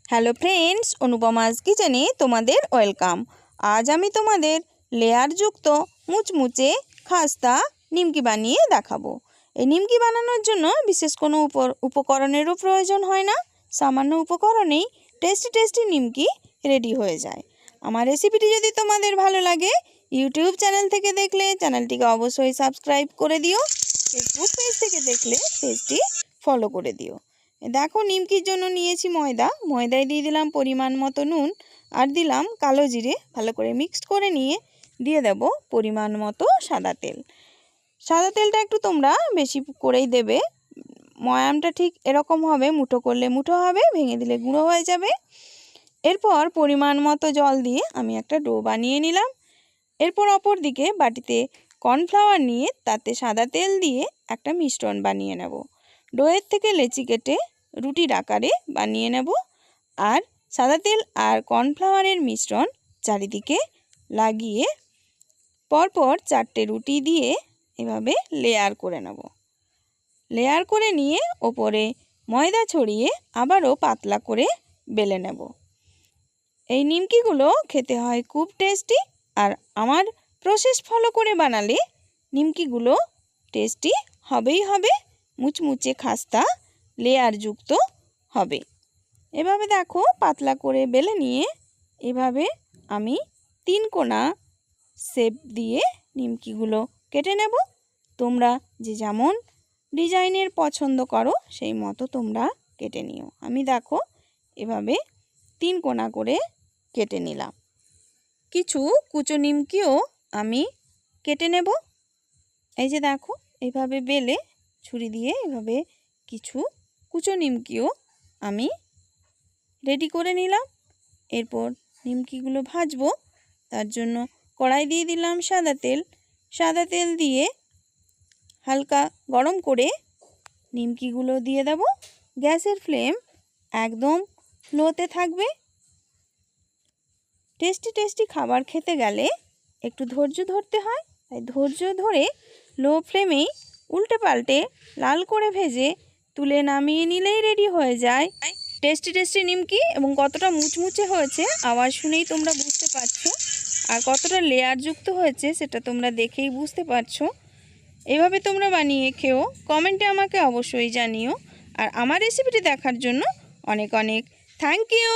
Hello friends, অনুপমাস কিচেনে তোমাদের welcome. আজ আমি তোমাদের লেয়ারযুক্ত মুচমুচে খাস্তা নিমকি বানিয়ে দেখাবো। এই নিমকি বানানোর জন্য বিশেষ কোনো উপকরণেরও প্রয়োজন হয় না। সামান্য উপকরণেই টেস্টি নিমকি রেডি হয়ে যায়। আমার রেসিপিটি যদি তোমাদের ভালো লাগে, ইউটিউব চ্যানেল থেকে দেখলে চ্যানেলটিকে অবশ্যই সাবস্ক্রাইব করে দিও। ফেসবুক পেজ থেকে দেখলে পেজটি ফলো করে দিও। দেখো, নিমকির জন্য নিয়েছি ময়দায় দিয়ে দিলাম পরিমাণ মতো নুন, আর দিলাম কালো জিরে। ভালো করে মিক্সড করে নিয়ে দিয়ে দেব পরিমাণ মতো সাদা তেল। সাদা তেলটা একটু তোমরা বেশি করেই দেবে। ময়ামটা ঠিক এরকম হবে, মুঠো করলে মুঠো হবে, ভেঙে দিলে গুঁড়ো হয়ে যাবে। এরপর পরিমাণ মতো জল দিয়ে আমি একটা ডো বানিয়ে নিলাম। এরপর অপর দিকে বাটিতে কর্নফ্লাওয়ার নিয়ে তাতে সাদা তেল দিয়ে একটা মিশ্রণ বানিয়ে নেব। ডোয়ের থেকে লেচি কেটে রুটির আকারে বানিয়ে নেব, আর সাদা তেল আর কর্নফ্লাওয়ারের মিশ্রণ চারিদিকে লাগিয়ে পরপর 4টে রুটি দিয়ে এভাবে লেয়ার করে নেব। লেয়ার করে নিয়ে ওপরে ময়দা ছড়িয়ে আবারও পাতলা করে বেলে নেব। এই নিমকিগুলো খেতে হয় খুব টেস্টি, আর আমার প্রসেস ফলো করে বানালে নিমকিগুলো টেস্টি হবেই হবে, মুচমুচে খাস্তা লেয়ারযুক্ত হবে। এভাবে দেখো, পাতলা করে বেলে নিয়ে এভাবে আমি 3 কোণা শেপ দিয়ে নিমকিগুলো কেটে নেব। তোমরা যে যেমন ডিজাইনের পছন্দ করো সেই মতো তোমরা কেটে নিও। আমি দেখো এভাবে 3 কোণা করে কেটে নিলাম। কিছু কুচো নিমকিও আমি কেটে নেব। এই যে দেখো, এইভাবে বেলে ছুরি দিয়ে এভাবে কিছু কুচো নিমকিও আমি রেডি করে নিলাম। এরপর নিমকিগুলো ভাজবো, তার জন্য কড়াই দিয়ে দিলাম সাদা তেল দিয়ে হালকা গরম করে নিমকিগুলো দিয়ে দেব। গ্যাসের ফ্লেম একদম লোতে থাকবে। টেস্টি খাবার খেতে গেলে একটু ধৈর্য ধরতে হয়, তাই ধৈর্য ধরে লো ফ্লেমেই উল্টে পাল্টে লাল করে ভেজে তুলে নামিয়ে নিলেই রেডি হয়ে যায় টেস্টি নিমকি। এবং কতটা মুচমুচে হয়েছে আওয়াজ শুনেই তোমরা বুঝতে পারছো, আর কতটা লেয়ারযুক্ত হয়েছে সেটা তোমরা দেখেই বুঝতে পারছো। এভাবে তোমরা বানিয়ে খেও, কমেন্টে আমাকে অবশ্যই জানিও। আর আমার রেসিপিটি দেখার জন্য অনেক থ্যাংক ইউ।